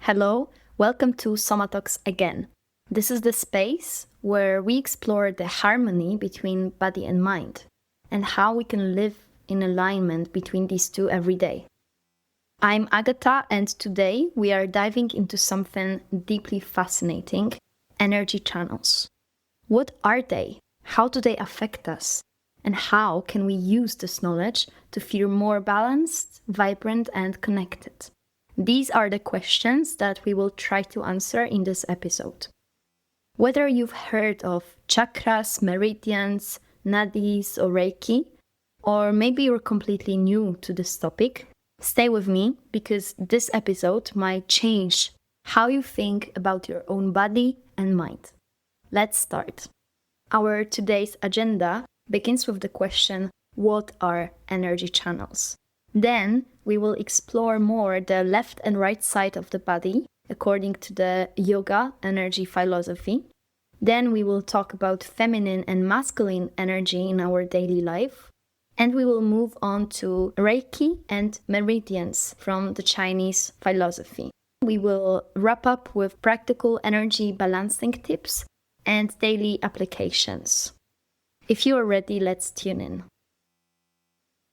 Hello, welcome to Soma Talks again. This is the space where we explore the harmony between body and mind and how we can live in alignment between these two every day. I'm Agatha, and today we are diving into something deeply fascinating: energy channels. What are they? How do they affect us? And how can we use this knowledge to feel more balanced, vibrant, and connected? These are the questions that we will try to answer in this episode. Whether you've heard of chakras, meridians, nadis, or Reiki, or maybe you're completely new to this topic, stay with me because this episode might change how you think about your own body and mind. Let's start. Our today's agenda begins with the question, what are energy channels? Then we will explore more the left and right side of the body according to the yoga energy philosophy. Then we will talk about feminine and masculine energy in our daily life. And we will move on to Reiki and meridians from the Chinese philosophy. We will wrap up with practical energy balancing tips and daily applications. If you are ready, let's tune in.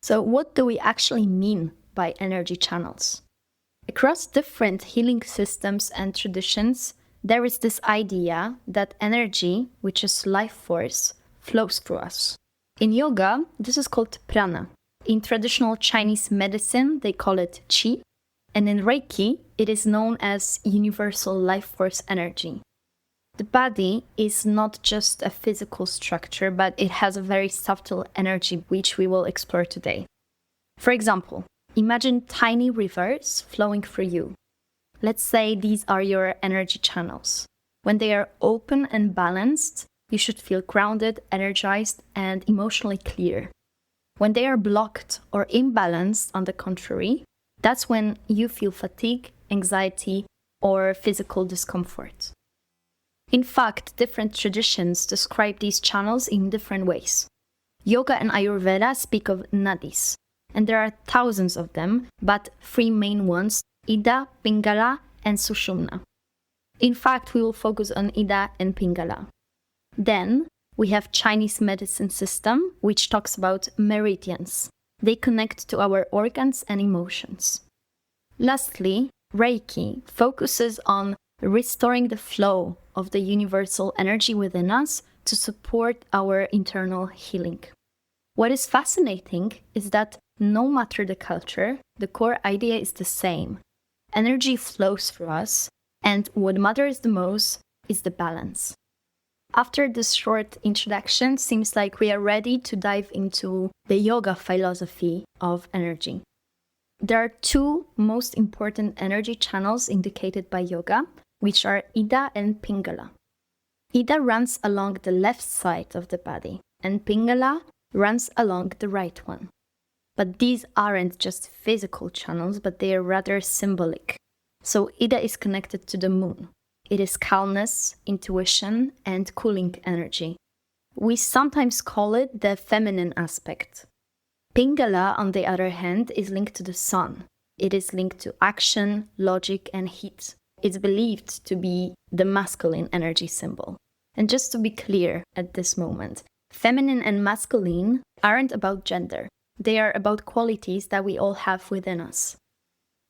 So what do we actually mean by energy channels? Across different healing systems and traditions, there is this idea that energy, which is life force, flows through us. In yoga, this is called prana. In traditional Chinese medicine, they call it qi. And in Reiki, it is known as universal life force energy. The body is not just a physical structure, but it has a very subtle energy, which we will explore today. For example, imagine tiny rivers flowing through you. Let's say these are your energy channels. When they are open and balanced, you should feel grounded, energized, and emotionally clear. When they are blocked or imbalanced, on the contrary, that's when you feel fatigue, anxiety, or physical discomfort. In fact, different traditions describe these channels in different ways. Yoga and Ayurveda speak of nadis, and there are thousands of them, but three main ones: Ida, Pingala, and Sushumna. In fact, we will focus on Ida and Pingala. Then, we have Chinese medicine system, which talks about meridians. They connect to our organs and emotions. Lastly, Reiki focuses on restoring the flow of the universal energy within us to support our internal healing. What is fascinating is that no matter the culture, the core idea is the same. Energy flows through us, and what matters the most is the balance. After this short introduction, seems like we are ready to dive into the yoga philosophy of energy. There are two most important energy channels indicated by yoga, which are Ida and Pingala. Ida runs along the left side of the body, and Pingala runs along the right one. But these aren't just physical channels, but they are rather symbolic. So Ida is connected to the moon. It is calmness, intuition, and cooling energy. We sometimes call it the feminine aspect. Pingala, on the other hand, is linked to the sun. It is linked to action, logic, and heat. It's believed to be the masculine energy symbol. And just to be clear at this moment, feminine and masculine aren't about gender. They are about qualities that we all have within us.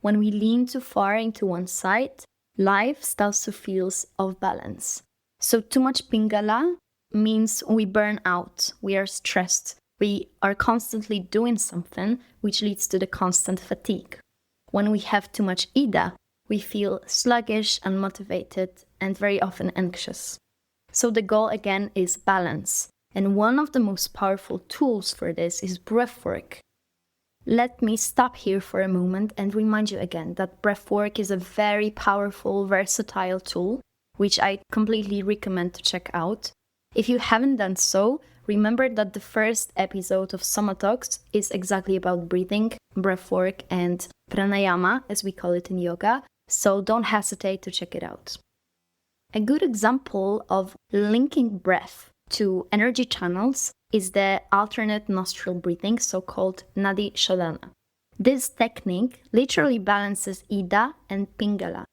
When we lean too far into one side, life starts to feel off balance. So too much Pingala means we burn out, we are stressed, we are constantly doing something, which leads to the constant fatigue. When we have too much Ida, we feel sluggish, unmotivated, and very often anxious. So the goal again is balance. And one of the most powerful tools for this is breathwork. Let me stop here for a moment and remind you again that breathwork is a very powerful, versatile tool, which I completely recommend to check out. If you haven't done so, remember that the first episode of Soma Talks is exactly about breathing, breathwork, and pranayama, as we call it in yoga, so don't hesitate to check it out. A good example of linking breath to energy channels is the alternate nostril breathing, so-called nadi shodhana. This technique literally balances Ida and Pingala.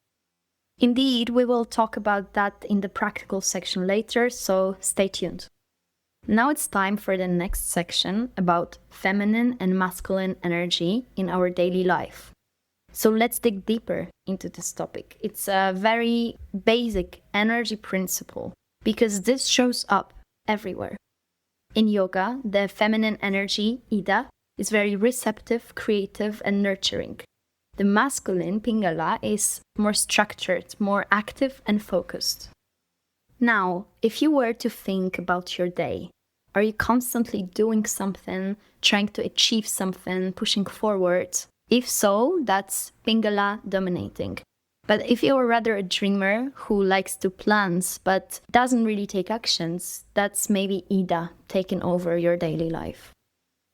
Indeed, we will talk about that in the practical section later, so stay tuned. Now it's time for the next section about feminine and masculine energy in our daily life. So let's dig deeper into this topic. It's a very basic energy principle because this shows up everywhere. In yoga, the feminine energy, Ida, is very receptive, creative, and nurturing. The masculine, Pingala, is more structured, more active and focused. Now, if you were to think about your day, are you constantly doing something, trying to achieve something, pushing forward? If so, that's Pingala dominating. But if you're rather a dreamer who likes to plans but doesn't really take actions, that's maybe Ida taking over your daily life.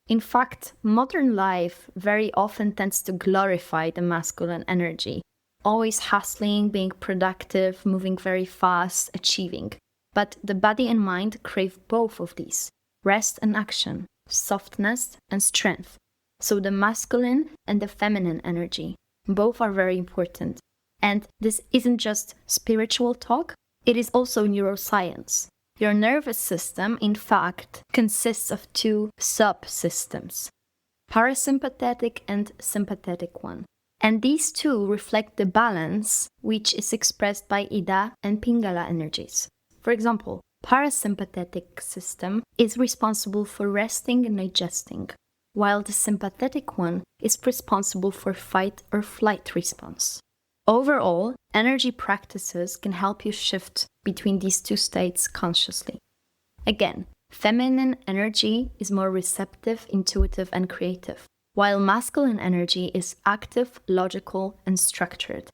In fact, modern life very often tends to glorify the masculine energy, always hustling, being productive, moving very fast, achieving. But the body and mind crave both of these, rest and action, softness and strength. So the masculine and the feminine energy, both are very important. And this isn't just spiritual talk, it is also neuroscience. Your nervous system, in fact, consists of two subsystems, parasympathetic and sympathetic one. And these two reflect the balance which is expressed by Ida and Pingala energies. For example, parasympathetic system is responsible for resting and digesting, while the sympathetic one is responsible for fight or flight response. Overall, energy practices can help you shift between these two states consciously. Again, feminine energy is more receptive, intuitive, and creative, while masculine energy is active, logical, and structured.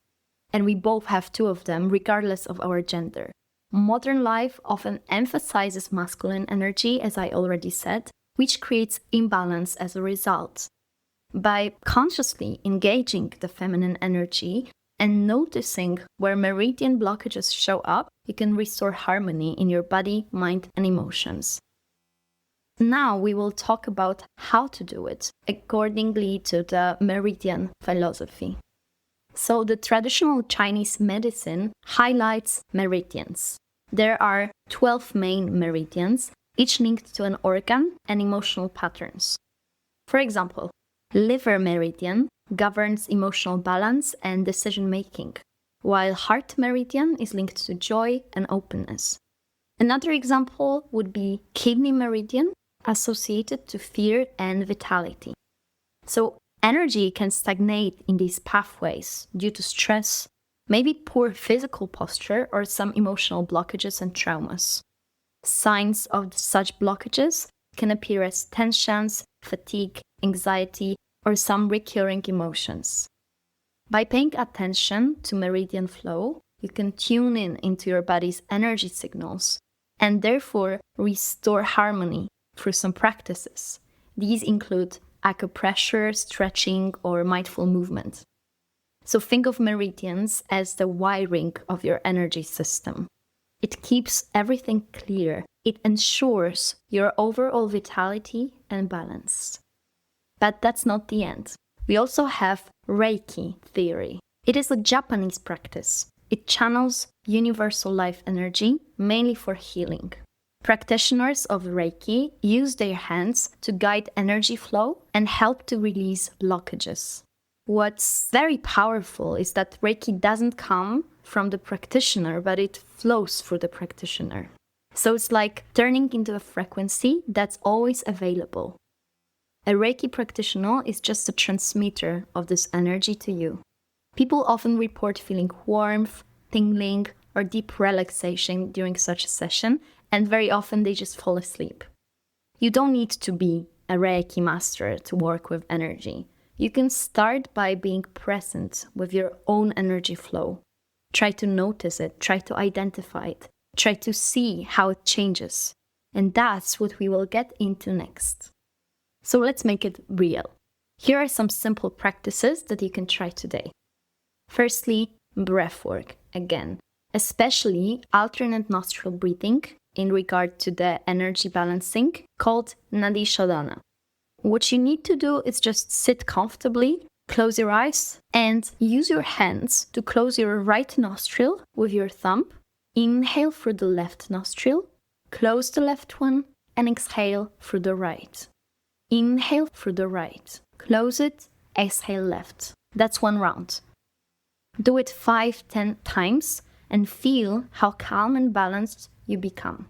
And we both have two of them, regardless of our gender. Modern life often emphasizes masculine energy, as I already said, which creates imbalance as a result. By consciously engaging the feminine energy, and noticing where meridian blockages show up, you can restore harmony in your body, mind, and emotions. Now we will talk about how to do it accordingly to the meridian philosophy. So the traditional Chinese medicine highlights meridians. There are 12 main meridians, each linked to an organ and emotional patterns. For example, liver meridian governs emotional balance and decision-making, while heart meridian is linked to joy and openness. Another example would be kidney meridian, associated to fear and vitality. So energy can stagnate in these pathways due to stress, maybe poor physical posture, or some emotional blockages and traumas. Signs of such blockages can appear as tensions, fatigue, anxiety, or some recurring emotions. By paying attention to meridian flow, you can tune in into your body's energy signals and therefore restore harmony through some practices. These include acupressure, stretching, or mindful movement. So think of meridians as the wiring of your energy system. It keeps everything clear. It ensures your overall vitality and balance. But that's not the end. We also have Reiki theory. It is a Japanese practice. It channels universal life energy, mainly for healing. Practitioners of Reiki use their hands to guide energy flow and help to release blockages. What's very powerful is that Reiki doesn't come from the practitioner, but it flows through the practitioner. So it's like turning into a frequency that's always available. A Reiki practitioner is just a transmitter of this energy to you. People often report feeling warmth, tingling, or deep relaxation during such a session, and very often they just fall asleep. You don't need to be a Reiki master to work with energy. You can start by being present with your own energy flow. Try to notice it, try to identify it, try to see how it changes. And that's what we will get into next. So let's make it real. Here are some simple practices that you can try today. Firstly, breathwork, again, especially alternate nostril breathing in regard to the energy balancing, called nadis. What you need to do is just sit comfortably Close your eyes and use your hands to close your right nostril with your thumb. Inhale through the left nostril, close the left one, and exhale through the right. Inhale through the right, close it, exhale left. That's one round. Do it 5-10 times and feel how calm and balanced you become.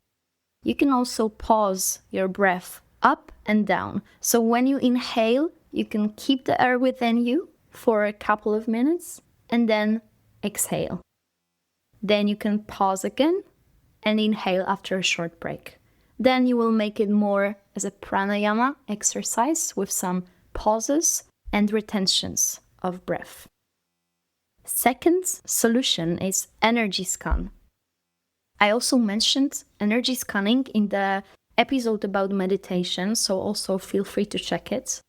You can also pause your breath up and down. So when you inhale, you can keep the air within you for a couple of minutes and then exhale. Then you can pause again and inhale after a short break. Then you will make it more as a pranayama exercise with some pauses and retentions of breath. Second solution is energy scan. I also mentioned energy scanning in the episode about meditation, so also feel free to check it.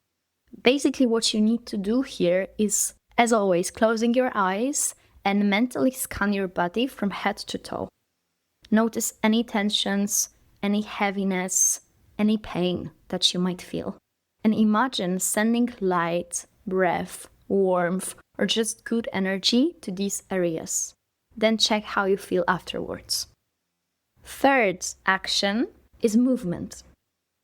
Basically, what you need to do here is, as always, closing your eyes and mentally scan your body from head to toe. Notice any tensions, any heaviness, any pain that you might feel. And imagine sending light, breath, warmth, or just good energy to these areas. Then check how you feel afterwards. Third action is movement.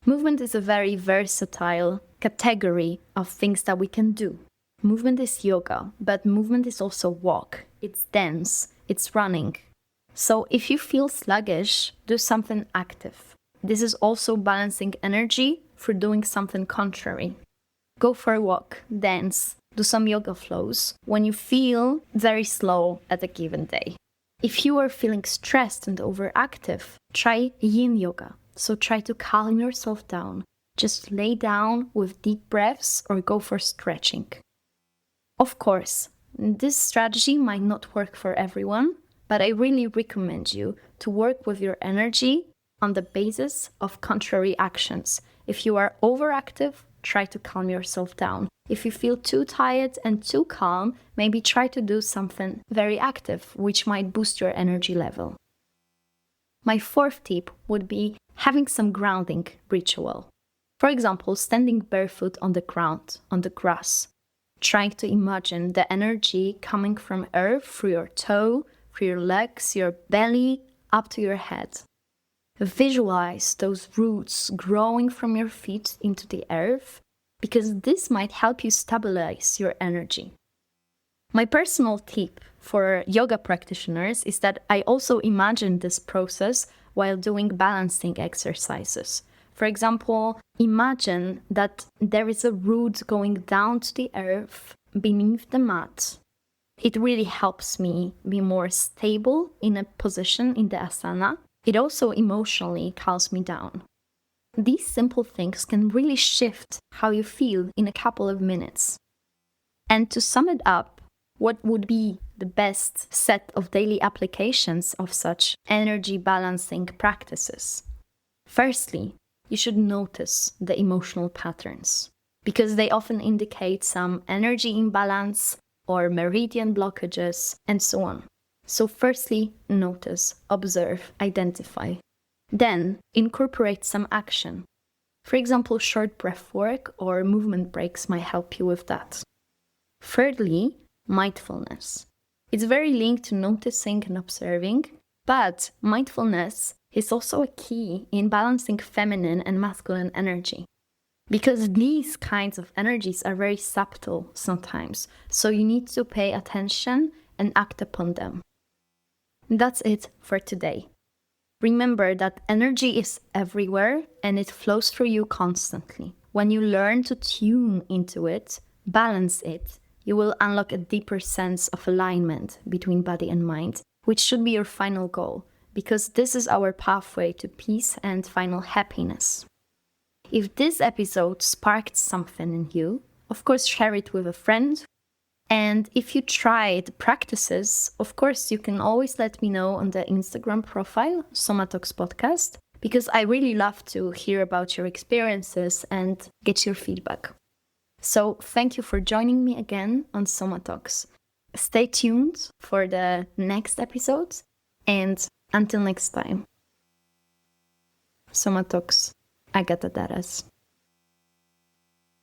Movement is a very versatile category of things that we can do. Movement is yoga, but movement is also walk. It's dance, it's running. So if you feel sluggish, do something active. This is also balancing energy through doing something contrary. Go for a walk, dance, do some yoga flows when you feel very slow at a given day. If you are feeling stressed and overactive, try yin yoga. So try to calm yourself down. Just lay down with deep breaths or go for stretching. Of course, this strategy might not work for everyone, but I really recommend you to work with your energy on the basis of contrary actions. If you are overactive, try to calm yourself down. If you feel too tired and too calm, maybe try to do something very active, which might boost your energy level. My fourth tip would be having some grounding ritual. For example, standing barefoot on the ground, on the grass, trying to imagine the energy coming from earth through your toe, through your legs, your belly, up to your head. Visualize those roots growing from your feet into the earth, because this might help you stabilize your energy. My personal tip for yoga practitioners is that I also imagine this process while doing balancing exercises. For example, imagine that there is a root going down to the earth beneath the mat. It really helps me be more stable in a position in the asana. It also emotionally calms me down. These simple things can really shift how you feel in a couple of minutes. And to sum it up, what would be the best set of daily applications of such energy balancing practices? Firstly, you should notice the emotional patterns, because they often indicate some energy imbalance or meridian blockages and so on. So firstly, notice, observe, identify. Then incorporate some action. For example, short breath work or movement breaks might help you with that. Thirdly, mindfulness. It's very linked to noticing and observing, but mindfulness is also a key in balancing feminine and masculine energy. Because these kinds of energies are very subtle sometimes, so you need to pay attention and act upon them. That's it for today. Remember that energy is everywhere and it flows through you constantly. When you learn to tune into it, balance it, you will unlock a deeper sense of alignment between body and mind, which should be your final goal, because this is our pathway to peace and final happiness. If this episode sparked something in you, of course share it with a friend. And if you tried practices, of course you can always let me know on the Instagram profile, Somatox Podcast, because I really love to hear about your experiences and get your feedback. So thank you for joining me again on Somatox. Stay tuned for the next episodes, and until next time. Somatox, Agata Daras.